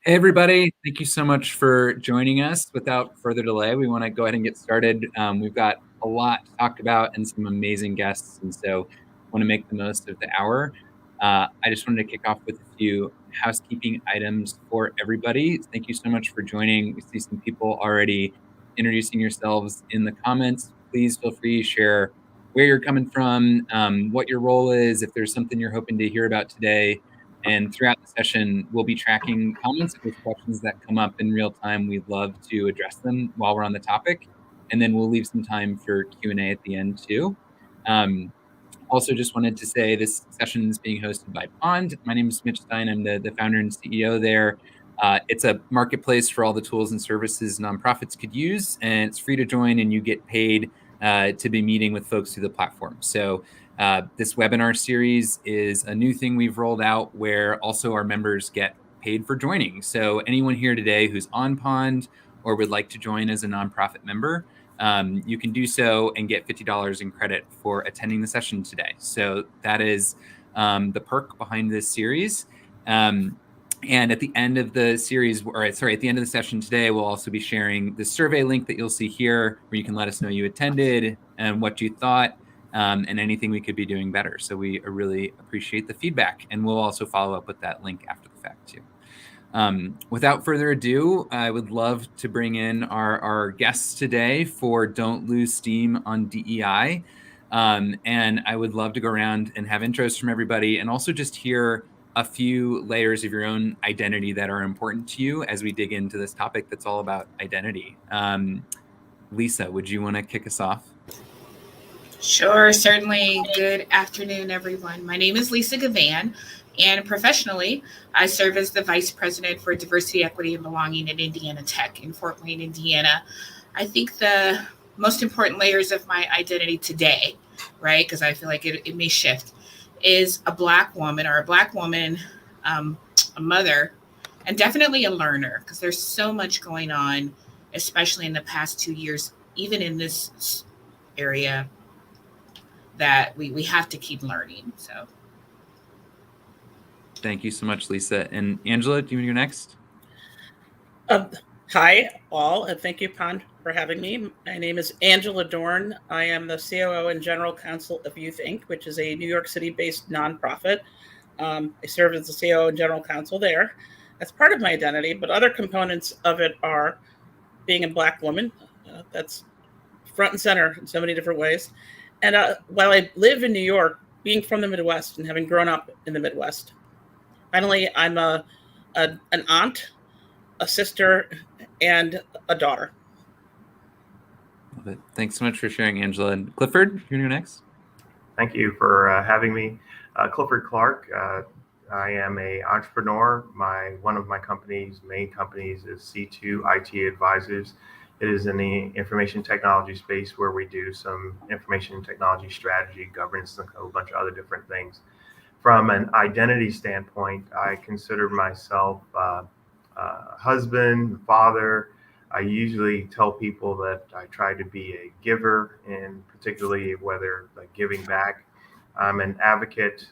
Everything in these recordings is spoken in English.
Hey everybody, thank you so much for joining us. Without further delay, we want to go ahead and get started. We've got a lot to talk about and some amazing guests, and so want to make the most of the hour. I just wanted to kick off with a few housekeeping items for everybody. Thank you so much for joining. We see some people already introducing yourselves in the comments. Please feel free to share where you're coming from, what your role is, if there's something you're hoping to hear about today. And throughout the session, we'll be tracking comments. If there's questions that come up in real time, we'd love to address them while we're on the topic. And then we'll leave some time for Q&A at the end too. Also, just wanted to say this session is being hosted by Pond. My name is Mitch Stein. I'm the founder and CEO there. It's a marketplace for all the tools and services nonprofits could use, and it's free to join, and you get paid to be meeting with folks through the platform. So this webinar series is a new thing we've rolled out where also our members get paid for joining. So anyone here today who's on Pond or would like to join as a nonprofit member, you can do so and get $50 in credit for attending the session today. So that is the perk behind this series. And at the end of the series, at the end of the session today, we'll also be sharing the survey link that you'll see here, where you can let us know you attended and what you thought, and anything we could be doing better. So we really appreciate the feedback, and we'll also follow up with that link after the fact too. Without further ado, I would love to bring in our guests today for Don't Lose Steam on DEI. And I would love to go around and have intros from everybody and also just hear a few layers of your own identity that are important to you as we dig into this topic that's all about identity. Lisa, would you want to kick us off? Sure, certainly. Good afternoon, everyone. My name is Lisa Gavan, and professionally, I serve as the Vice President for Diversity, Equity, and Belonging at Indiana Tech in Fort Wayne, Indiana. I think the most important layers of my identity today, right, because I feel like it may shift, is a Black woman, a mother, and definitely a learner, because there's so much going on, especially in the past 2 years, even in this area, that we have to keep learning. So thank you so much, Lisa. And Angela, do you want to go next? Hi, all, and thank you, Pond, for having me. My name is Angela Dorn. I am the COO and General Counsel of Youth Inc., which is a New York City-based nonprofit. I serve as the COO and General Counsel there. That's part of my identity, but other components of it are being a Black woman. That's front and center in so many different ways. And while I live in New York, being from the Midwest and having grown up in the Midwest, finally, I'm an aunt, a sister, and a daughter. Love it. Thanks so much for sharing, Angela. And Clifford, you're going to go next. Thank you for having me. Clifford Clark. I am an entrepreneur. One of my main companies is C2 IT Advisors. It is in the information technology space where we do some information technology strategy, governance, and a whole bunch of other different things. From an identity standpoint, I consider myself a husband, father. I usually tell people that I try to be a giver, and particularly whether like giving back. I'm an advocate,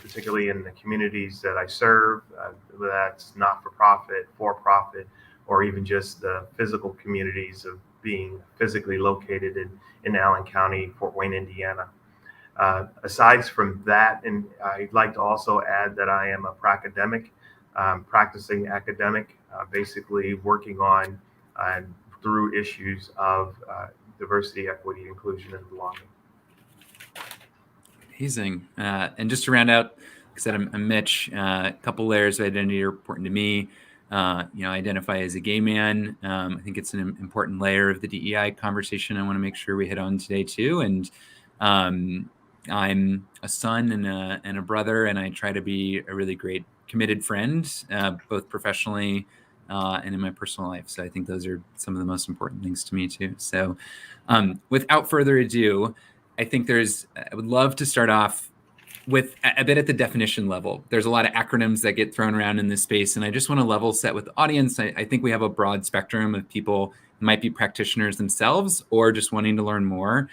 particularly in the communities that I serve, that's not-for-profit, for-profit, or even just the physical communities of being physically located in Allen County, Fort Wayne, Indiana. Aside from that, and I'd like to also add that I am a practicing academic, basically working on through issues of diversity, equity, inclusion, and belonging. Amazing. And just to round out, like I said, I'm Mitch. A couple layers of identity are important to me. I identify as a gay man. I think it's an important layer of the DEI conversation I want to make sure we hit on today too. And I'm a son and a brother, and I try to be a really great committed friend, both professionally and in my personal life. So I think those are some of the most important things to me too. So without further ado, I would love to start off with a bit at the definition level. There's a lot of acronyms that get thrown around in this space, and I just want to level set with the audience. I think we have a broad spectrum of people who might be practitioners themselves or just wanting to learn more.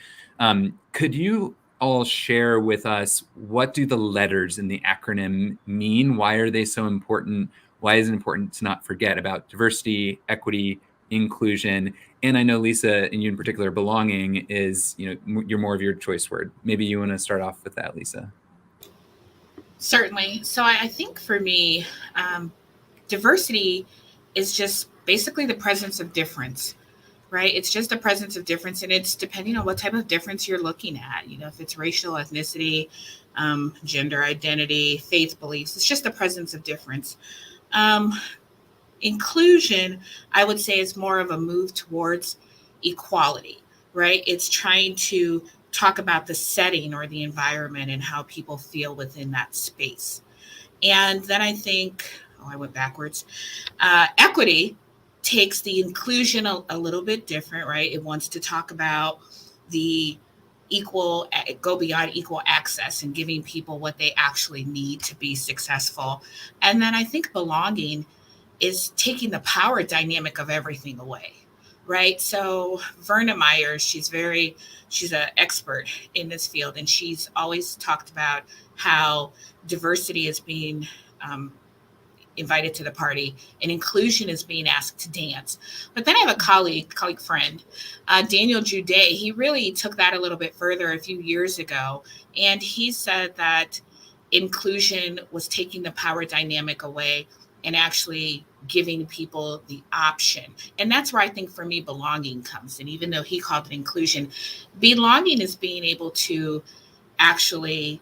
Could you all share with us, what do the letters in the acronym mean? Why are they so important? why is it important to not forget about diversity, equity, inclusion? And I know, Lisa, and you in particular, belonging is, you're more of your choice word. Maybe you want to start off with that, Lisa. Certainly. So I think for me, diversity is just basically the presence of difference, right? It's just the presence of difference, and it's depending on what type of difference you're looking at. If it's racial, ethnicity, gender identity, faith beliefs, it's just the presence of difference. Um, Inclusion, I would say, is more of a move towards equality, right? It's trying to talk about the setting or the environment and how people feel within that space. And then I think, I went backwards. Equity takes the inclusion a little bit different, right? It wants to talk about the go beyond equal access and giving people what they actually need to be successful. And then I think belonging is taking the power dynamic of everything away, right? So Verna Myers, she's an expert in this field, and she's always talked about how diversity is being invited to the party and inclusion is being asked to dance. But then I have a colleague friend, Daniel Jude. He really took that a little bit further a few years ago, and he said that inclusion was taking the power dynamic away and actually giving people the option. And that's where I think for me belonging comes in. Even though he called it inclusion, belonging is being able to actually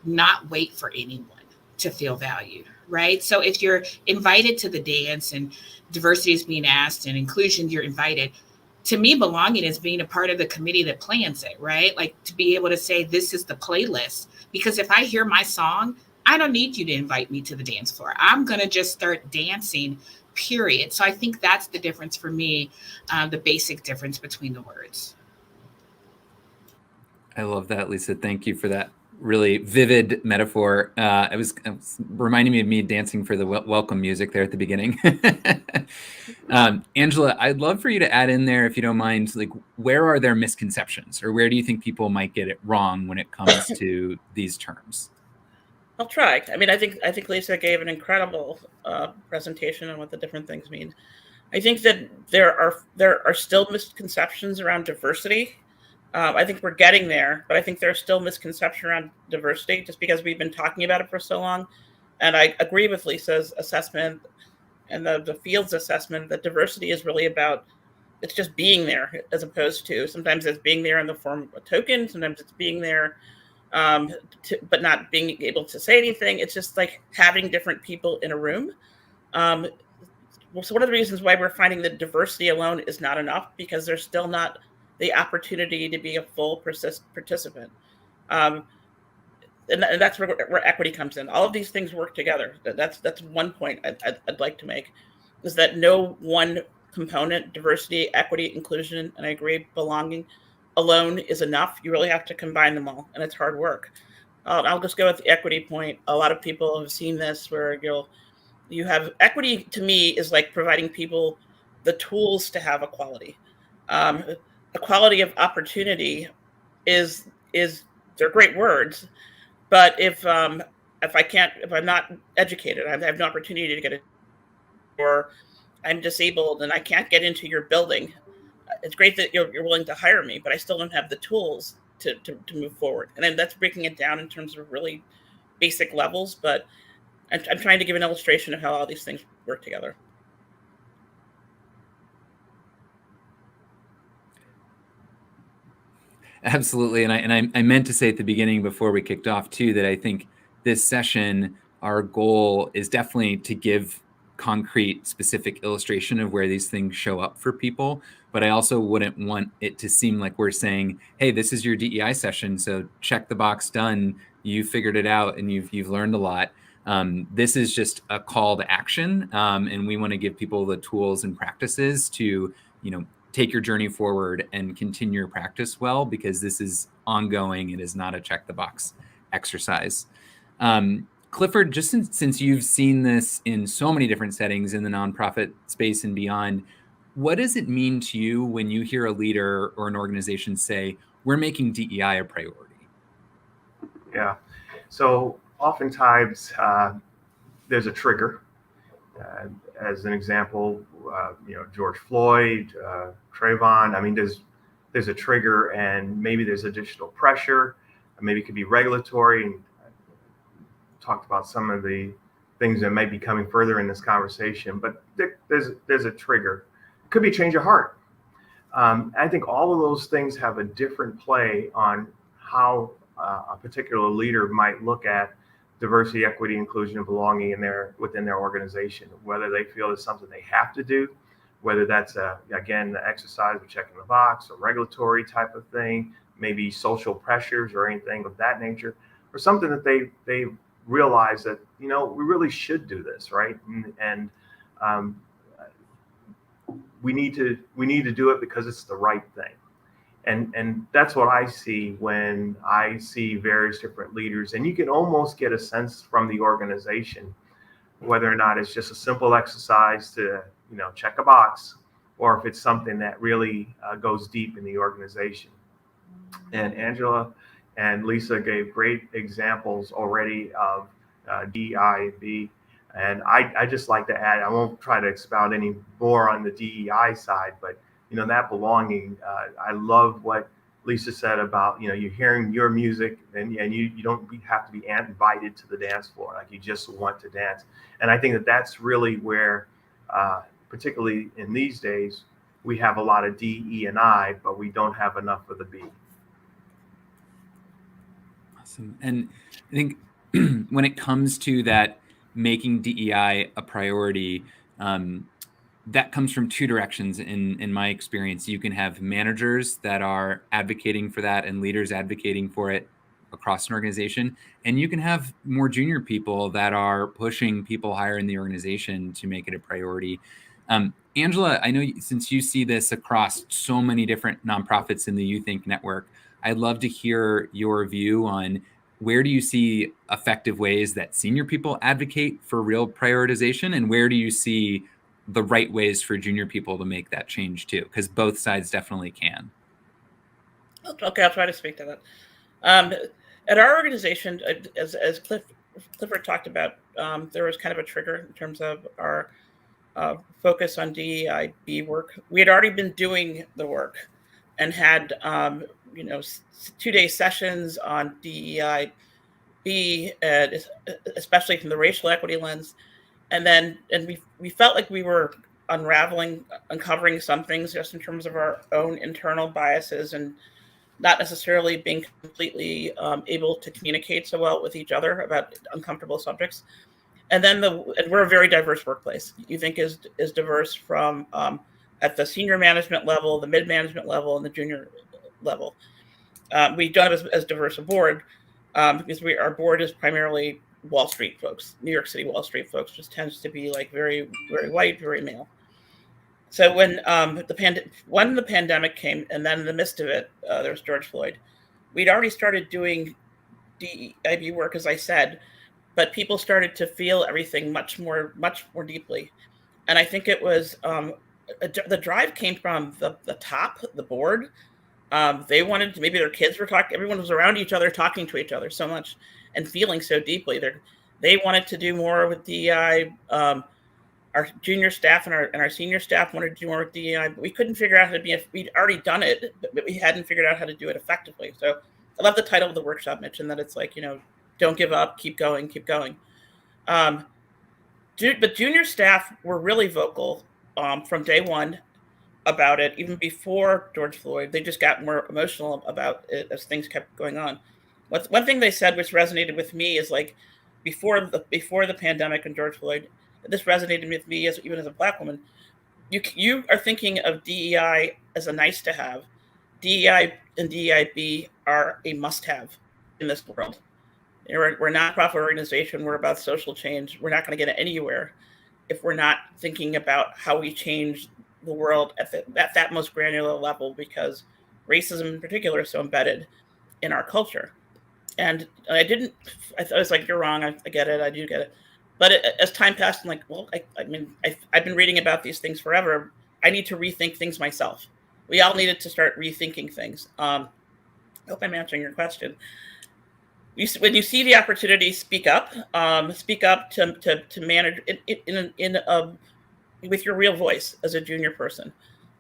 not wait for anyone to feel valued, right? So if you're invited to the dance and diversity is being asked and inclusion, you're invited. To me, belonging is being a part of the committee that plans it, right? Like to be able to say, this is the playlist. Because if I hear my song, I don't need you to invite me to the dance floor. I'm going to just start dancing, period. So I think that's the difference for me, the basic difference between the words. I love that, Lisa. Thank you for that really vivid metaphor. It was reminding me of me dancing for the welcome music there at the beginning. Angela, I'd love for you to add in there, if you don't mind, like, where are there misconceptions, or where do you think people might get it wrong when it comes to these terms? I'll try. I mean, I think Lisa gave an incredible presentation on what the different things mean. I think that there are still misconceptions around diversity. I think we're getting there, but I think there's still misconception around diversity just because we've been talking about it for so long. And I agree with Lisa's assessment and the field's assessment that diversity is really about, it's just being there, as opposed to sometimes it's being there in the form of a token, sometimes it's being there but not being able to say anything. It's just like having different people in a room. So one of the reasons why we're finding that diversity alone is not enough, because there's still not the opportunity to be a full participant. And that's where equity comes in. All of these things work together. That's one point I'd like to make, is that no one component, diversity, equity, inclusion, and I agree, belonging, alone is enough. You really have to combine them all, and it's hard work. I'll just go with the equity point. A lot of people have seen this where you have equity. To me, is like providing people the tools to have equality. Equality of opportunity is they're great words, but if I'm not educated, I have no opportunity to get it, or I'm disabled and I can't get into your building. It's great that you're willing to hire me, but I still don't have the tools to move forward. And then that's breaking it down in terms of really basic levels. But I'm trying to give an illustration of how all these things work together. Absolutely. And I meant to say at the beginning before we kicked off too, that I think this session, our goal is definitely to give concrete, specific illustration of where these things show up for people. But I also wouldn't want it to seem like we're saying, hey, this is your DEI session, so check the box, done. You figured it out and you've learned a lot. This is just a call to action. And we want to give people the tools and practices to, take your journey forward and continue your practice well, because this is ongoing. It is not a check the box exercise. Clifford, just since you've seen this in so many different settings in the nonprofit space and beyond, what does it mean to you when you hear a leader or an organization say, we're making DEI a priority? Yeah. So oftentimes there's a trigger, As an example, George Floyd, Trayvon. I mean, there's a trigger, and maybe there's additional pressure. Maybe it could be regulatory. And talked about some of the things that may be coming further in this conversation, but there's a trigger. It could be change of heart. I think all of those things have a different play on how a particular leader might look at diversity, equity, inclusion, and belonging within their organization. Whether they feel it's something they have to do, whether that's again the exercise of checking the box, a regulatory type of thing, maybe social pressures or anything of that nature, or something that they realize that we really should do this, right? And we need to do it because it's the right thing. And that's what I see when I see various different leaders. And you can almost get a sense from the organization whether or not it's just a simple exercise to check a box, or if it's something that really goes deep in the organization. And Angela and Lisa gave great examples already of DEI. And I just like to add, I won't try to expound any more on the DEI side, but that belonging. I love what Lisa said about you're hearing your music, and you don't have to be invited to the dance floor, like you just want to dance. And I think that that's really where, particularly in these days, we have a lot of D, E, and I, but we don't have enough of the B. Awesome. And I think when it comes to that, making DEI a priority, that comes from two directions in my experience. You can have managers that are advocating for that and leaders advocating for it across an organization. And you can have more junior people that are pushing people higher in the organization to make it a priority. Angela, I know since you see this across so many different nonprofits in the Youth Inc. network, I'd love to hear your view on where do you see effective ways that senior people advocate for real prioritization, and where do you see the right ways for junior people to make that change too? Because both sides definitely can. Okay, I'll try to speak to that. At our organization, as Clifford talked about, there was kind of a trigger in terms of our focus on DEI work. We had already been doing the work and had 2-day sessions on DEI, especially from the racial equity lens. And we felt like we were uncovering some things just in terms of our own internal biases and not necessarily being completely able to communicate so well with each other about uncomfortable subjects. And then we're a very diverse workplace. You think is diverse from at the senior management level, the mid management level, and the junior level. We don't have as diverse a board because our board is primarily Wall Street folks. New York City Wall Street folks just tends to be like very, very white, very male. So when the pandemic came, and then in the midst of it, there was George Floyd. We'd already started doing DEIB work, as I said, but people started to feel everything much more deeply. And I think it was the drive came from the top, the board. They wanted to, maybe their kids were talking, everyone was around each other, talking to each other so much and feeling so deeply. They wanted to do more with DEI. Our junior staff and our senior staff wanted to do more with DEI, but we couldn't figure out how to we'd already done it, but we hadn't figured out how to do it effectively. So I love the title of the workshop, Mitch, and that it's like, don't give up, keep going. But junior staff were really vocal from day one about it, even before George Floyd. They just got more emotional about it as things kept going on. One thing they said, which resonated with me, is like before the pandemic and George Floyd, this resonated with me even as a Black woman. You are thinking of DEI as a nice to have. DEI and DEIB are a must have in this world. We're a nonprofit organization. We're about social change. We're not going to get anywhere if we're not thinking about how we change the world at that most granular level, because racism in particular is so embedded in our culture. And I was like, you're wrong. I get it. I do get it. But as time passed, I'm like, well, I've been reading about these things forever. I need to rethink things myself. We all needed to start rethinking things. I hope I'm answering your question. when you see the opportunity, speak up. Speak up to manage with your real voice as a junior person.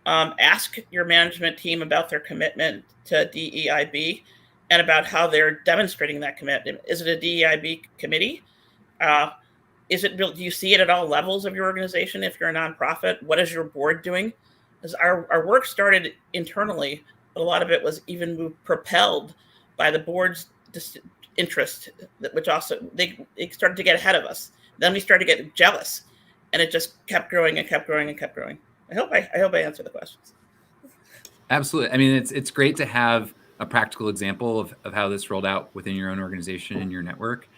Ask your management team about their commitment to DEIB and about how they're demonstrating that commitment. Is it a DEIB committee? Do you see it at all levels of your organization? If you're a nonprofit, what is your board doing? Because our work started internally, but a lot of it was even propelled by the board's interest, which also they started to get ahead of us. Then we started to get jealous, and it just kept growing and kept growing and kept growing. I hope I answered the questions. Absolutely. I mean, it's great to have a practical example of how this rolled out within your own organization and your network.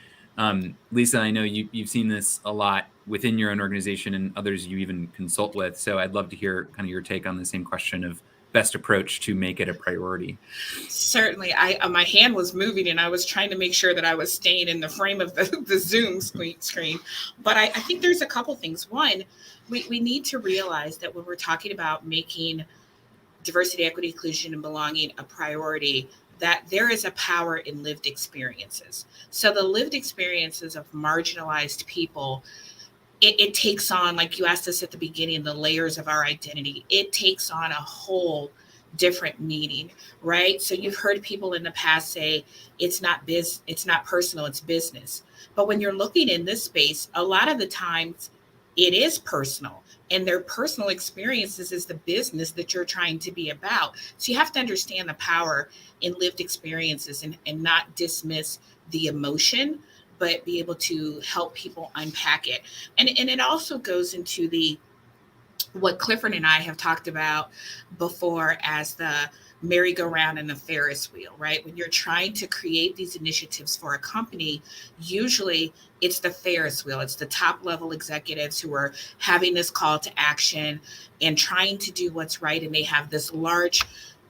Lisa, I know you've seen this a lot within your own organization and others you even consult with. So I'd love to hear kind of your take on the same question of best approach to make it a priority. Certainly. My hand was moving and I was trying to make sure that I was staying in the frame of the Zoom screen. But I think there's a couple things. One, we need to realize that when we're talking about making diversity, equity, inclusion, and belonging a priority, that there is a power in lived experiences. So the lived experiences of marginalized people, it takes on, like you asked us at the beginning, the layers of our identity. It takes on a whole different meaning, right? So you've heard people in the past say it's not personal, it's business. But when you're looking in this space, a lot of the times it is personal, and their personal experiences is the business that you're trying to be about. So you have to understand the power in lived experiences and not dismiss the emotion, but be able to help people unpack it. And it also goes into what Clifford and I have talked about before as the merry-go-round and the Ferris wheel, right? When you're trying to create these initiatives for a company, usually it's the Ferris wheel. It's the top level executives who are having this call to action and trying to do what's right. And they have this large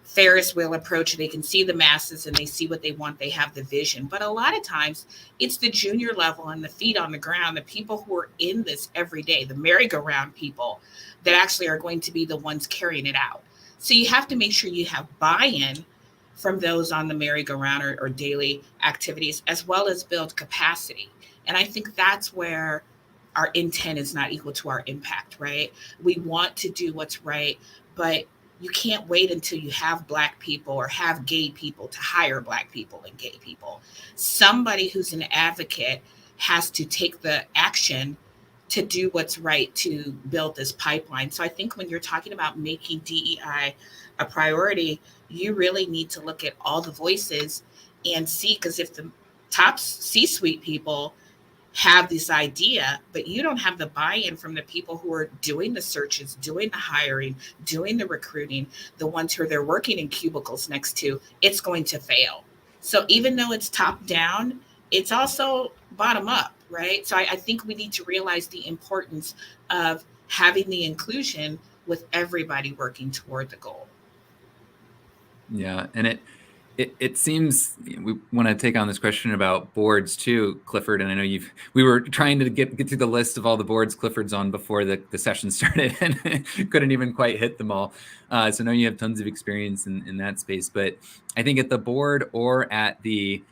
Ferris wheel approach. They can see the masses and they see what they want. They have the vision. But a lot of times it's the junior level and the feet on the ground, the people who are in this every day, the merry-go-round people that actually are going to be the ones carrying it out. So you have to make sure you have buy-in from those on the merry-go-round or daily activities, as well as build capacity. And I think that's where our intent is not equal to our impact, right? We want to do what's right, but you can't wait until you have Black people or have gay people to hire Black people and gay people. Somebody who's an advocate has to take the action to do what's right to build this pipeline. So I think when you're talking about making DEI a priority, you really need to look at all the voices and see, because if the top C-suite people have this idea, but you don't have the buy-in from the people who are doing the searches, doing the hiring, doing the recruiting, the ones who they're working in cubicles next to, it's going to fail. So even though it's top down, it's also bottom up, right? So I think we need to realize the importance of having the inclusion with everybody working toward the goal. Yeah, and it seems we want to take on this question about boards too, Clifford. And I know we were trying to get through the list of all the boards Clifford's on before the session started, and couldn't even quite hit them all. So I know you have tons of experience in that space. But I think at the board or at the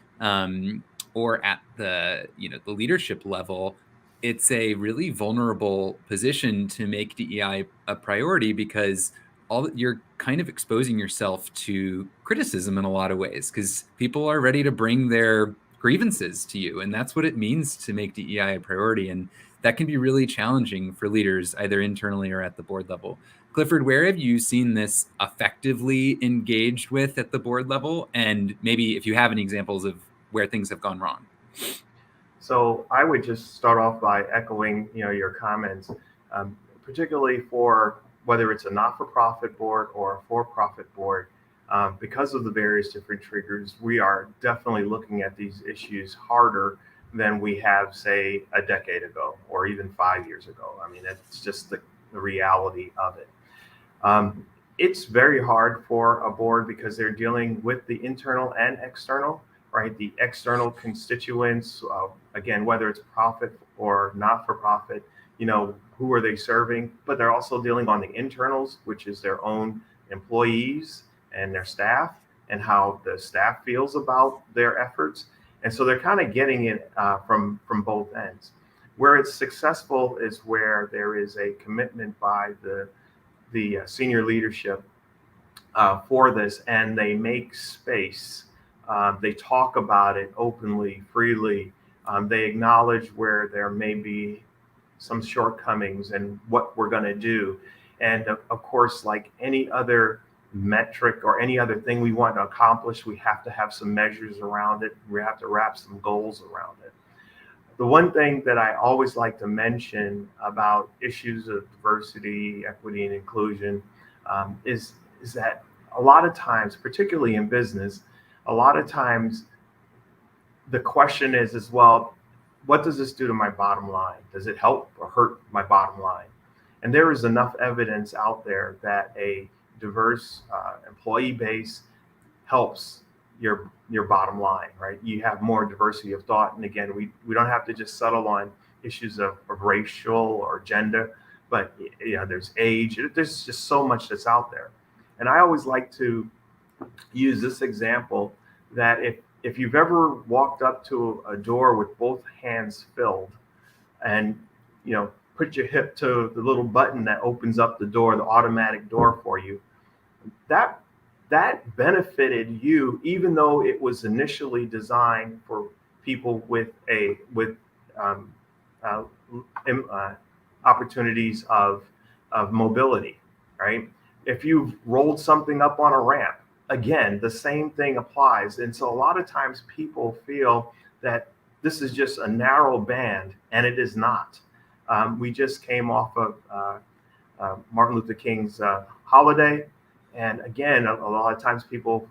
the leadership level, it's a really vulnerable position to make DEI a priority, because you're kind of exposing yourself to criticism in a lot of ways, because people are ready to bring their grievances to you. And that's what it means to make DEI a priority. And that can be really challenging for leaders, either internally or at the board level. Clifford, where have you seen this effectively engaged with at the board level? And maybe if you have any examples of where things have gone wrong. So I would just start off by echoing, your comments, particularly for whether it's a not-for-profit board or a for-profit board. Because of the various different triggers, we are definitely looking at these issues harder than we have, say, a decade ago or even 5 years ago. I mean, it's just the reality of it. It's very hard for a board because they're dealing with the internal and external, right? The external constituents, again, whether it's profit or not for profit, who are they serving? But they're also dealing on the internals, which is their own employees and their staff, and how the staff feels about their efforts. And so they're kind of getting it from both ends. Where it's successful is where there is a commitment by the senior leadership for this, and they make space. They talk about it openly, freely. They acknowledge where there may be some shortcomings and what we're going to do. And of course, like any other metric or any other thing we want to accomplish, we have to have some measures around it. We have to wrap some goals around it. The one thing that I always like to mention about issues of diversity, equity, and inclusion is that a lot of times, particularly in business, a lot of times the question is, well, what does this do to my bottom line? Does it help or hurt my bottom line? And there is enough evidence out there that a diverse employee base helps your bottom line, right? You have more diversity of thought. And again, we don't have to just settle on issues of racial or gender, but there's age. There's just so much that's out there. And I always like to use this example that if you've ever walked up to a door with both hands filled and put your hip to the little button that opens up the door, the automatic door for you, that benefited you, even though it was initially designed for people with opportunities of mobility, right? If you've rolled something up on a ramp, again, the same thing applies. And so a lot of times people feel that this is just a narrow band, and it is not. We just came off of Martin Luther King's holiday. And again, a lot of times people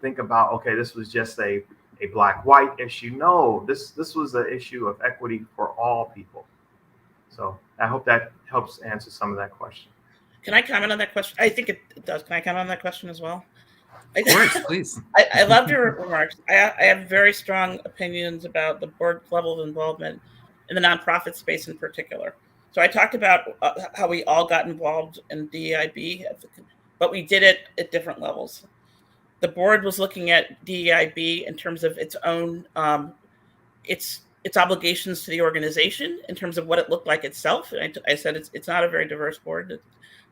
think about, okay, this was just a black-white issue. No, this was an issue of equity for all people. So I hope that helps answer some of that question. Can I comment on that question? I think it does. Can I comment on that question as well? Of course, please. I loved your remarks. I have very strong opinions about the board level of involvement in the nonprofit space in particular. So I talked about how we all got involved in DEIB, but we did it at different levels. The board was looking at DEIB in terms of its own, its obligations to the organization in terms of what it looked like itself. And I said it's not a very diverse board.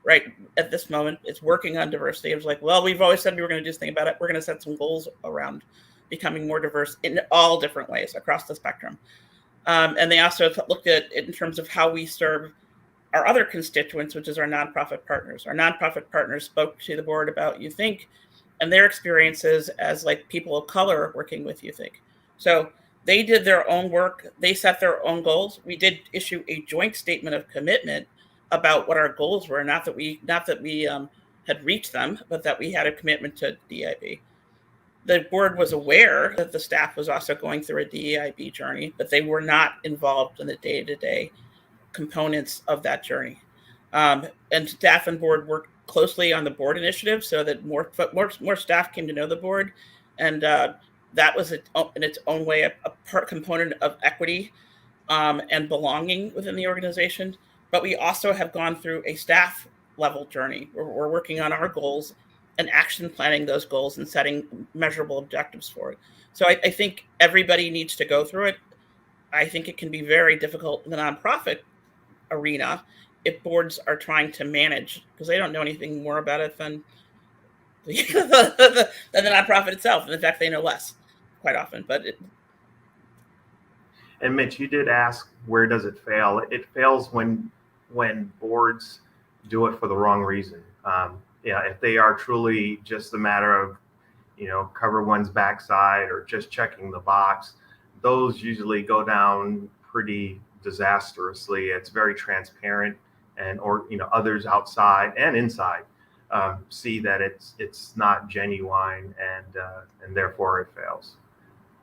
Right at this moment, it's working on diversity. It was like, well, we've always said we were going to do something about it. We're going to set some goals around becoming more diverse in all different ways across the spectrum. And they also looked at it in terms of how we serve our other constituents, which is our nonprofit partners. Our nonprofit partners spoke to the board about YouthInc and their experiences as like people of color working with YouthInc. So they did their own work. They set their own goals. We did issue a joint statement of commitment about what our goals were, not that we had reached them, but that we had a commitment to DEIB. The board was aware that the staff was also going through a DEIB journey, but they were not involved in the day-to-day components of that journey. And staff and board worked closely on the board initiative so that more staff came to know the board, and that was in its own way a part component of equity and belonging within the organization. But we also have gone through a staff level journey where we're working on our goals and action planning those goals and setting measurable objectives for it. So I think everybody needs to go through it. I think it can be very difficult in the nonprofit arena if boards are trying to manage, because they don't know anything more about it than the nonprofit itself. And in fact, they know less quite often. And Mitch, you did ask, where does it fail? It fails when boards do it for the wrong reason. If they are truly just a matter of, cover one's backside or just checking the box, those usually go down pretty disastrously. It's very transparent, or others outside and inside see that it's not genuine, and therefore it fails.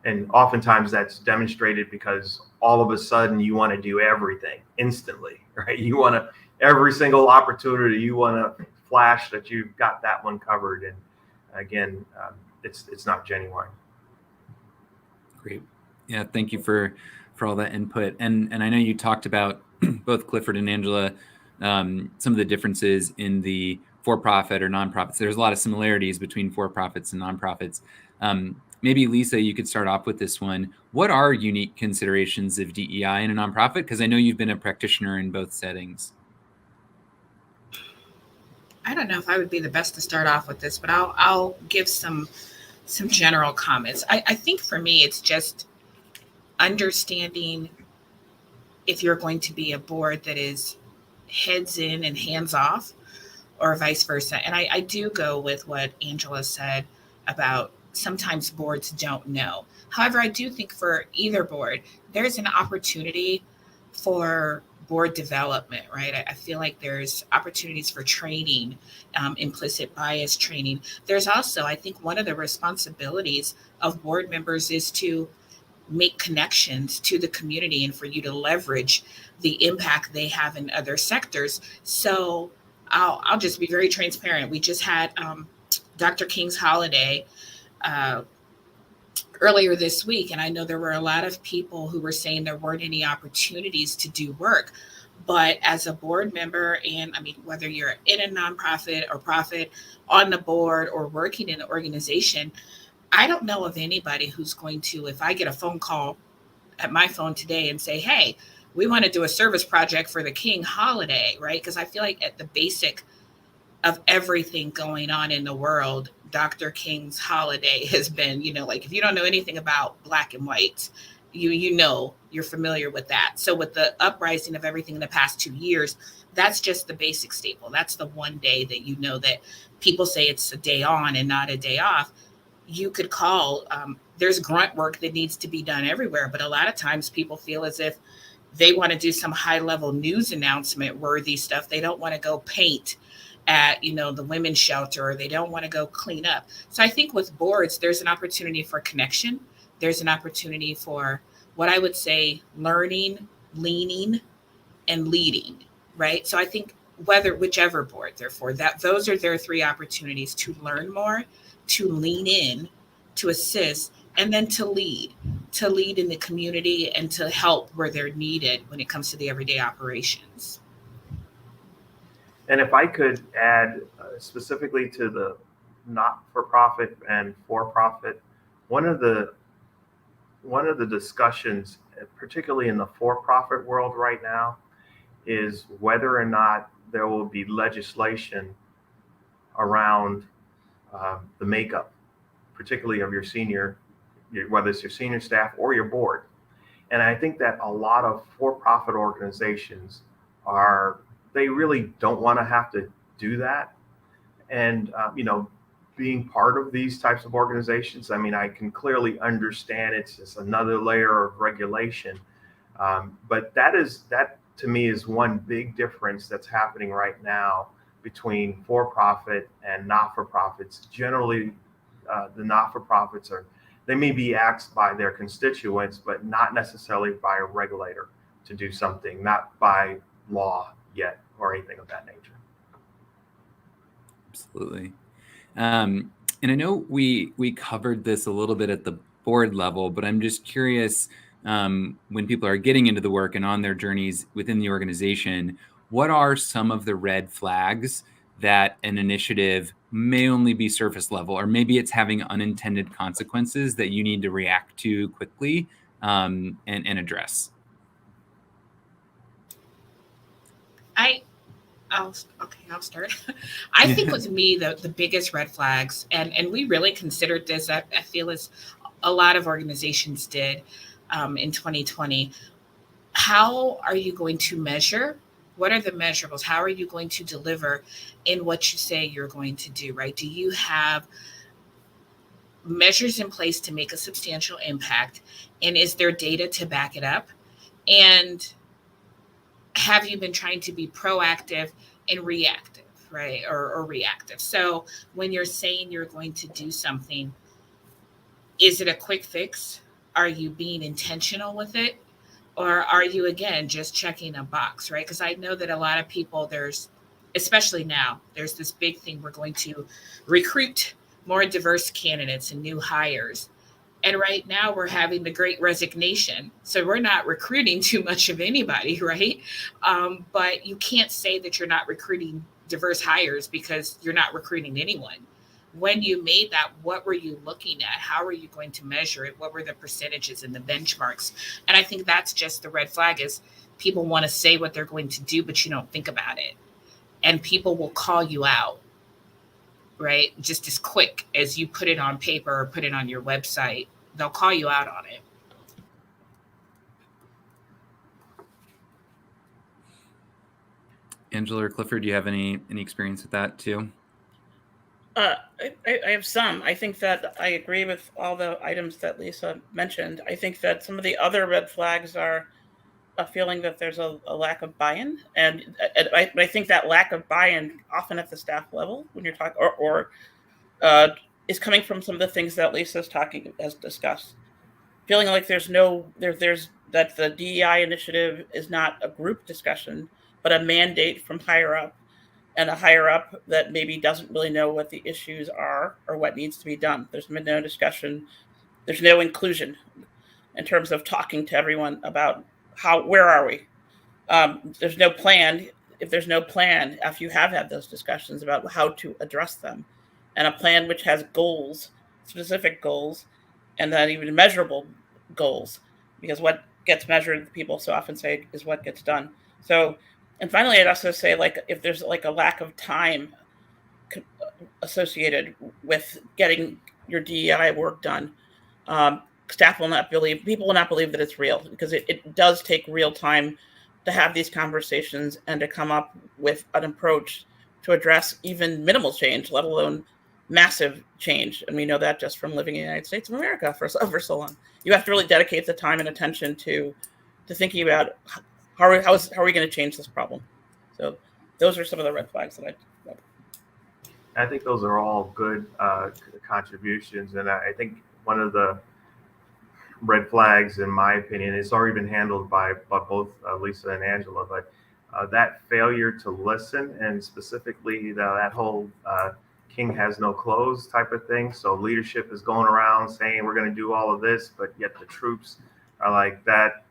And oftentimes that's demonstrated because all of a sudden you want to do everything instantly, right? You want to, every single opportunity, you want to flash that you've got that one covered. And again, it's not genuine. Great. Yeah. Thank you for all that input. And I know you talked about both Clifford and Angela, some of the differences in the for-profit or nonprofits. There's a lot of similarities between for-profits and nonprofits. maybe Lisa, you could start off with this one. What are unique considerations of DEI in a nonprofit? Because I know you've been a practitioner in both settings. I don't know if I would be the best to start off with this, but I'll give some general comments. I think for me, it's just understanding if you're going to be a board that is heads in and hands off, or vice versa. And I do go with what Angela said about sometimes boards don't know. However, I do think for either board, there's an opportunity for board development, right? I feel like there's opportunities for training, implicit bias training. There's also, I think, one of the responsibilities of board members is to make connections to the community and for you to leverage the impact they have in other sectors. So I'll just be very transparent. We just had Dr. King's holiday earlier this week, and I know there were a lot of people who were saying there weren't any opportunities to do work. But as a board member, and I mean, whether you're in a nonprofit or profit, on the board or working in an organization, I don't know of anybody who's going to, if I get a phone call at my phone today and say, hey, we want to do a service project for the King holiday, right? Because I feel like at the basic of everything going on in the world, Dr. King's holiday has been, like if you don't know anything about Black and whites, you're familiar with that. So with the uprising of everything in the past 2 years, that's just the basic staple. That's the one day that that people say it's a day on and not a day off. You could call, there's grunt work that needs to be done everywhere. But a lot of times people feel as if they want to do some high level news announcement worthy stuff. They don't want to go paint at, the women's shelter, or they don't want to go clean up. So I think with boards, there's an opportunity for connection. There's an opportunity for what I would say learning, leaning, and leading, right? So I think whichever board they're for, that those are their three opportunities: to learn more, to lean in, to assist, and then to lead in the community and to help where they're needed when it comes to the everyday operations. And if I could add specifically to the not-for-profit and for-profit, one of the discussions, particularly in the for-profit world right now, is whether or not there will be legislation around the makeup, particularly of whether it's your senior staff or your board. And I think that a lot of for-profit organizations they really don't want to have to do that. And, being part of these types of organizations, I mean, I can clearly understand it's just another layer of regulation. But that to me is one big difference that's happening right now between for-profit and not-for-profits. Generally, the not-for-profits they may be asked by their constituents, but not necessarily by a regulator to do something, not by law yet or anything of that nature. Absolutely. And I know we covered this a little bit at the board level, but I'm just curious, when people are getting into the work and on their journeys within the organization, what are some of the red flags that an initiative may only be surface level, or maybe it's having unintended consequences that you need to react to quickly and address? I'll start. I think with me, the biggest red flags, and we really considered this, I feel as a lot of organizations did in 2020. How are you going to measure? What are the measurables? How are you going to deliver in what you say you're going to do, right? Do you have measures in place to make a substantial impact? And is there data to back it up? And have you been trying to be proactive and reactive, right? Or reactive. So when you're saying you're going to do something, is it a quick fix? Are you being intentional with it? Or are you, again, just checking a box, right? Because I know that a lot of people, especially now, there's this big thing. We're going to recruit more diverse candidates and new hires. And right now we're having the great resignation. So we're not recruiting too much of anybody, right? But you can't say that you're not recruiting diverse hires because you're not recruiting anyone. when you made that, what were you looking at? How were you going to measure it? What were the percentages and the benchmarks? And I think that's just the red flag is people want to say what they're going to do, but you don't think about it. And people will call you out, right? Just as quick as you put it on paper or put it on your website, they'll call you out on it. Angela or Clifford, do you have any experience with that too? I have some. I think that I agree with all the items that Lisa mentioned. I think that some of the other red flags are a feeling that there's a lack of buy-in, and I think that lack of buy-in often at the staff level when you're talking, or is coming from some of the things that Lisa's has discussed. Feeling like there's that the DEI initiative is not a group discussion, but a mandate from higher up, and a higher up that maybe doesn't really know what the issues are or what needs to be done. There's been no discussion. There's no inclusion in terms of talking to everyone about where are we? There's no plan. If there's no plan, after you have had those discussions about how to address them, and a plan which has goals, specific goals, and then even measurable goals, because what gets measured, people so often say, is what gets done. So, and finally, I'd also say, like, if there's like a lack of time associated with getting your DEI work done, people will not believe that it's real, because it does take real time to have these conversations and to come up with an approach to address even minimal change, let alone massive change. And we know that just from living in the United States of America for so long. You have to really dedicate the time and attention to thinking about how are we going to change this problem. So those are some of the red flags that I think those are all good contributions, and I think one of the red flags, in my opinion, it's already been handled by both Lisa and Angela, but that failure to listen, and specifically that whole king has no clothes type of thing. So leadership is going around saying we're going to do all of this, but yet the troops are like that.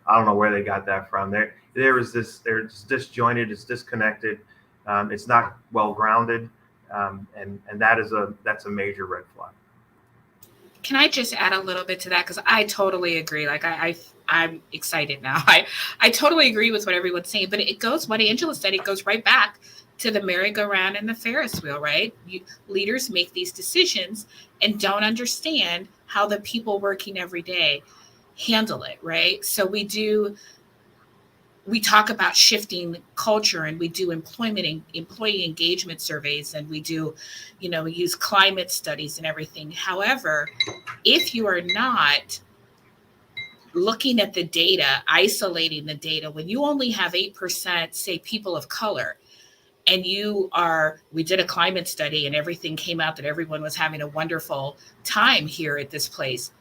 I don't know where they got that from. They're disjointed, it's disconnected, it's not well grounded, and that's a major red flag. Can I just add a little bit to that? Because I totally agree. Like I'm excited now. I totally agree with what everyone's saying, but it goes, what Angela said, it goes right back to the merry-go-round and the Ferris wheel, right? Leaders make these decisions and don't understand how the people working every day handle it, right? So we talk about shifting culture, and we do employee engagement surveys, and we do, we use climate studies and everything. However, if you are not looking at the data, isolating the data, when you only have 8%, say, people of color, and we did a climate study and everything came out that everyone was having a wonderful time here at this place.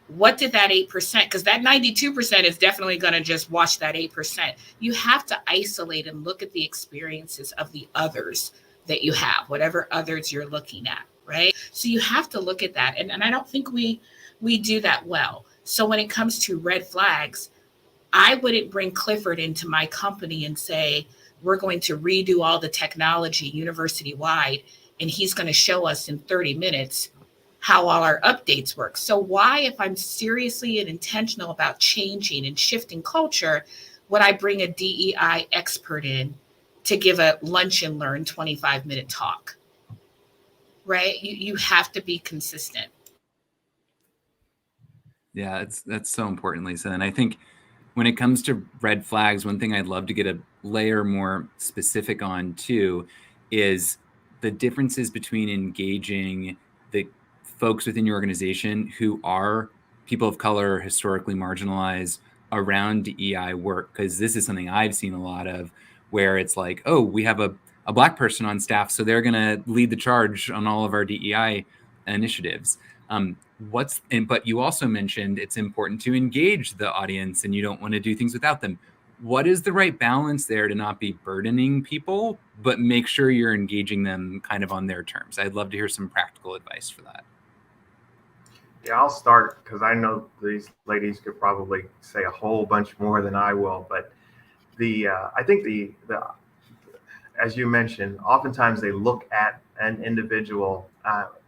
What did that 8%? Because that 92% is definitely going to just watch that 8%. You have to isolate and look at the experiences of the others that you have, whatever others you're looking at, right? So you have to look at that. And I don't think we do that well. So when it comes to red flags, I wouldn't bring Clifford into my company and say, we're going to redo all the technology university-wide, and he's going to show us in 30 minutes how all our updates work. So why, if I'm seriously and intentional about changing and shifting culture, would I bring a DEI expert in to give a lunch and learn 25-minute talk? Right? You have to be consistent. Yeah, that's so important, Lisa. And I think when it comes to red flags, one thing I'd love to get a layer more specific on too is the differences between engaging the folks within your organization who are people of color, historically marginalized, around DEI work. Because this is something I've seen a lot of, where it's like, oh, we have a Black person on staff, so they're going to lead the charge on all of our DEI initiatives. But you also mentioned it's important to engage the audience, and you don't want to do things without them. What is the right balance there to not be burdening people, but make sure you're engaging them kind of on their terms? I'd love to hear some practical advice for that. Yeah, I'll start, because I know these ladies could probably say a whole bunch more than I will. But I think the as you mentioned, oftentimes they look at an individual,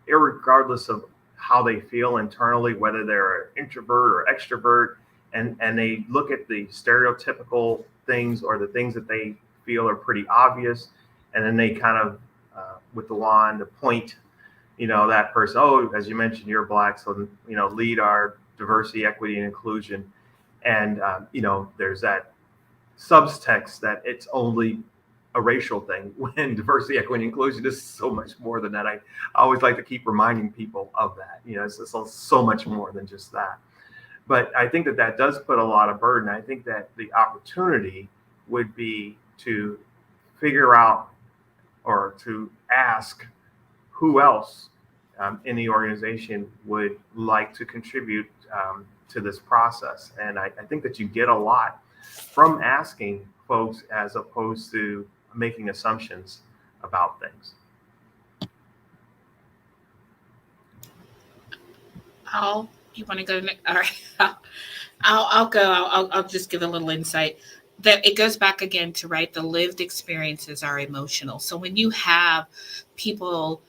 irregardless of how they feel internally, whether they're an introvert or extrovert, and they look at the stereotypical things or the things that they feel are pretty obvious, and then they kind of, with the wand, point, that person, oh, as you mentioned, you're Black, so, lead our diversity, equity, and inclusion. And, there's that subtext that it's only a racial thing when diversity, equity, and inclusion is so much more than that. I always like to keep reminding people of that. It's so much more than just that. But I think that does put a lot of burden. I think that the opportunity would be to figure out or to ask who else in the organization would like to contribute to this process. And I think that you get a lot from asking folks as opposed to making assumptions about things. You want to go next? All right. I'll go. I'll just give a little insight. That it goes back again to, right, the lived experiences are emotional. So when you have people,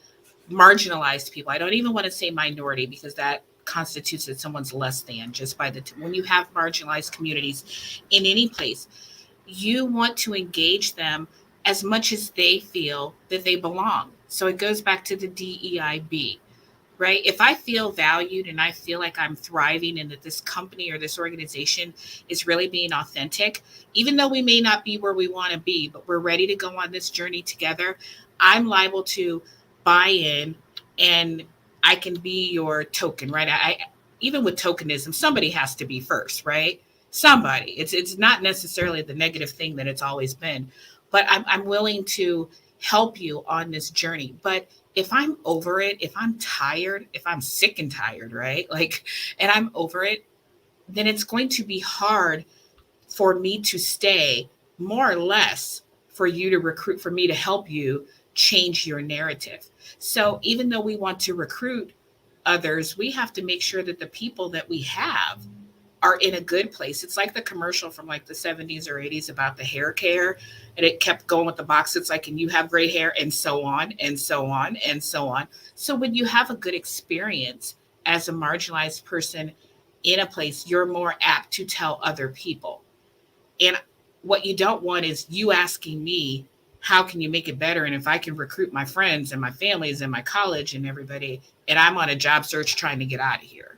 marginalized people, I don't even want to say minority because that constitutes that someone's less than just by when you have marginalized communities in any place, you want to engage them as much as they feel that they belong. So it goes back to the DEIB, right? If I feel valued and I feel like I'm thriving and that this company or this organization is really being authentic, even though we may not be where we want to be, but we're ready to go on this journey together, I'm liable to buy in and I can be your token, right? I even with tokenism, somebody has to be first, right? Somebody. It's not necessarily the negative thing that it's always been, but I'm willing to help you on this journey. But if I'm over it, if I'm tired, if I'm sick and tired, right? And I'm over it, then it's going to be hard for me to stay, more or less, for you to recruit, for me to help you change your narrative. So even though we want to recruit others, we have to make sure that the people that we have are in a good place. It's like the commercial from the 70s or 80s about the hair care, and it kept going with the box. It's like, and you have great hair, and so on and so on and so on. So when you have a good experience as a marginalized person in a place, you're more apt to tell other people. And what you don't want is you asking me, how can you make it better? And if I can recruit my friends and my families and my college and everybody, and I'm on a job search trying to get out of here.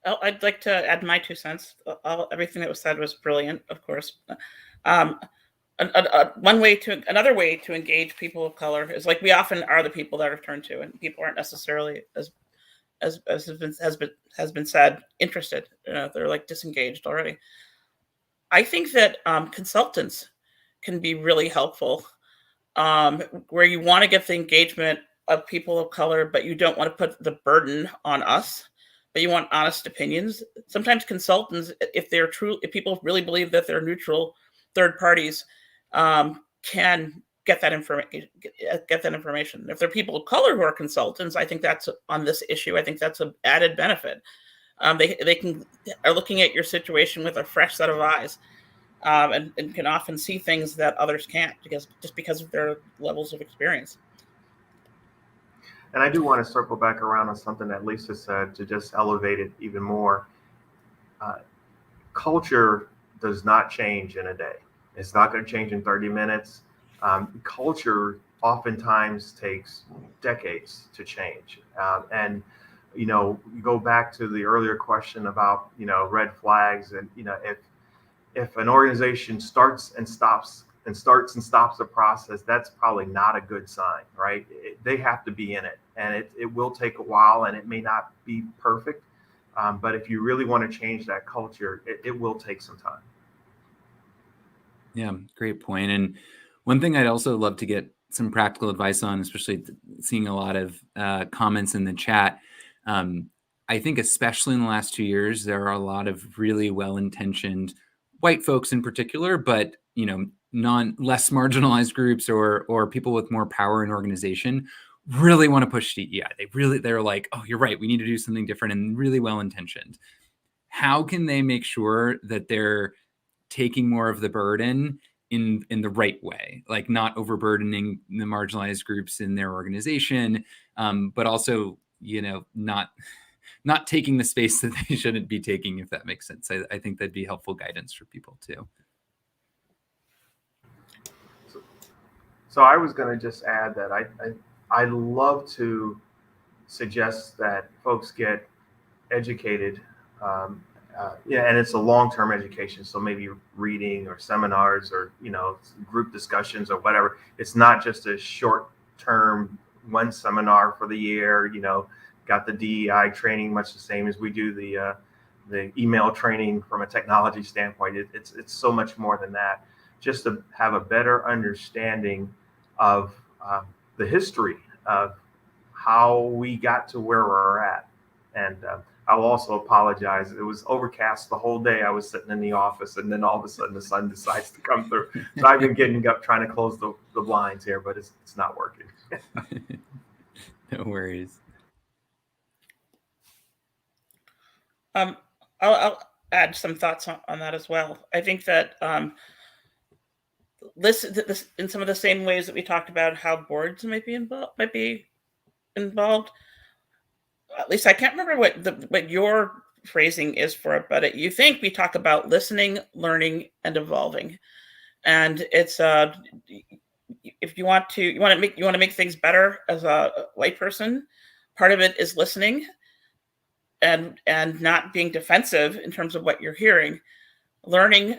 Oh, I'd like to add my 2 cents. Everything that was said was brilliant, of course. Another way to engage people of color is, we often are the people that are turned to, and people aren't necessarily, as has been said, interested. They're disengaged already. I think that consultants can be really helpful, where you want to get the engagement of people of color, but you don't want to put the burden on us, but you want honest opinions. Sometimes consultants, if people really believe that they're neutral third parties, can get that information. If they're people of color who are consultants, I think that's on this issue. I think that's an added benefit. They are looking at your situation with a fresh set of eyes, and can often see things that others can't because of their levels of experience. And I do want to circle back around on something that Lisa said to just elevate it even more. Culture does not change in a day. It's not going to change in 30 minutes. Culture oftentimes takes decades to change. And you go back to the earlier question about, red flags, and, if an organization starts and stops the process, that's probably not a good sign, right? They have to be in it, and it will take a while, and it may not be perfect. But if you really want to change that culture, it will take some time. Yeah, great point. And one thing I'd also love to get some practical advice on, especially seeing a lot of comments in the chat. I think especially in the last 2 years, there are a lot of really well-intentioned white folks in particular, but less marginalized groups or people with more power in organization really want to push DEI. They're like, oh, you're right, we need to do something different, and really well-intentioned. How can they make sure that they're taking more of the burden in the right way, like not overburdening the marginalized groups in their organization, but also, not taking the space that they shouldn't be taking, if that makes sense. I think that'd be helpful guidance for people too. So I was going to just add that I love to suggest that folks get educated. And it's a long-term education. So maybe reading or seminars or, group discussions or whatever. It's not just a short-term one seminar for the year, got the DEI training, much the same as we do the email training from a technology standpoint. It's so much more than that. Just to have a better understanding of the history of how we got to where we're at. And I'll also apologize. It was overcast the whole day. I was sitting in the office, and then all of a sudden the sun decides to come through. So I've been getting up trying to close the blinds here, but it's not working. No worries. I'll add some thoughts on that as well. I think that this in some of the same ways that we talked about how boards might be involved. At least I can't remember what your phrasing is for it, but you think we talk about listening, learning, and evolving, and it's if you want to make things better as a white person, part of it is listening and not being defensive in terms of what you're hearing, learning,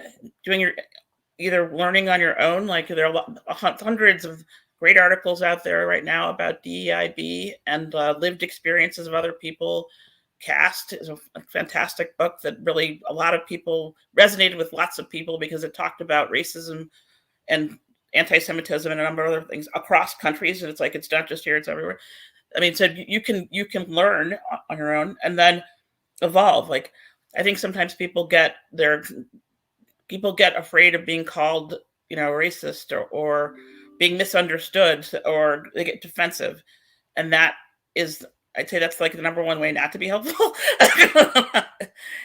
either learning on your own, like there are hundreds of great articles out there right now about DEIB and lived experiences of other people. Caste is a fantastic book that really a lot of people resonated with lots of people because it talked about racism and anti-Semitism and a number of other things across countries. And it's not just here, it's everywhere. I mean, so you can learn on your own and then evolve. Like, I think sometimes people get afraid of being called, racist or being misunderstood, or they get defensive. And that is, I'd say that's like the number one way not to be helpful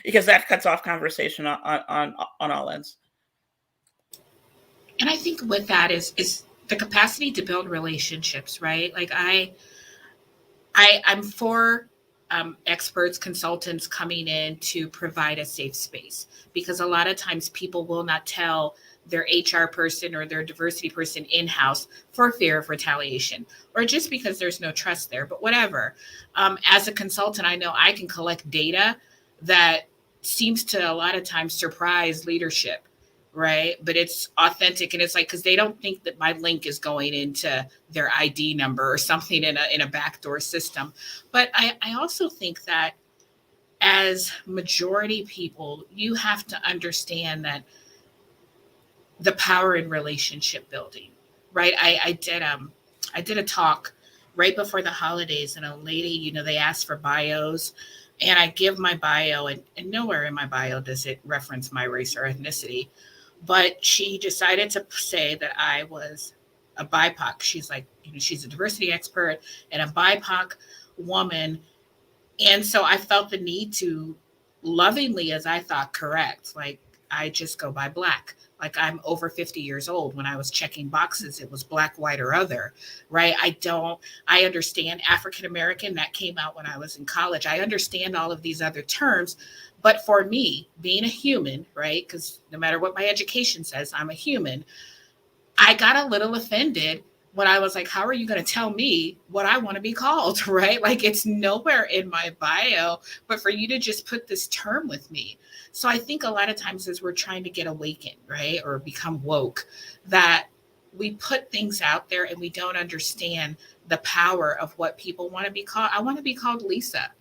because that cuts off conversation on all ends. And I think with that is the capacity to build relationships, right? Like I'm for experts, consultants coming in to provide a safe space, because a lot of times people will not tell their HR person or their diversity person in-house for fear of retaliation, or just because there's no trust there, but whatever. As a consultant, I know I can collect data that seems to a lot of times surprise leadership, right? But it's authentic, and it's like, because they don't think that my link is going into their ID number or something in a backdoor system. But I also think that as majority people, you have to understand that the power in relationship building, right? I did a talk right before the holidays, and a lady, they asked for bios, and I give my bio, and nowhere in my bio does it reference my race or ethnicity. But she decided to say that I was a BIPOC. She's like, she's a diversity expert and a BIPOC woman. And so I felt the need to lovingly, as I thought, correct. Like, I just go by Black. Like, I'm over 50 years old. When I was checking boxes, it was Black, white, or other, right? I understand African American. That came out when I was in college. I understand all of these other terms. But for me, being a human, right, because no matter what my education says, I'm a human, I got a little offended when I was like, how are you going to tell me what I want to be called, right? Like, it's nowhere in my bio, but for you to just put this term with me. So I think a lot of times as we're trying to get awakened, right, or become woke, that we put things out there and we don't understand the power of what people want to be called. I want to be called Lisa.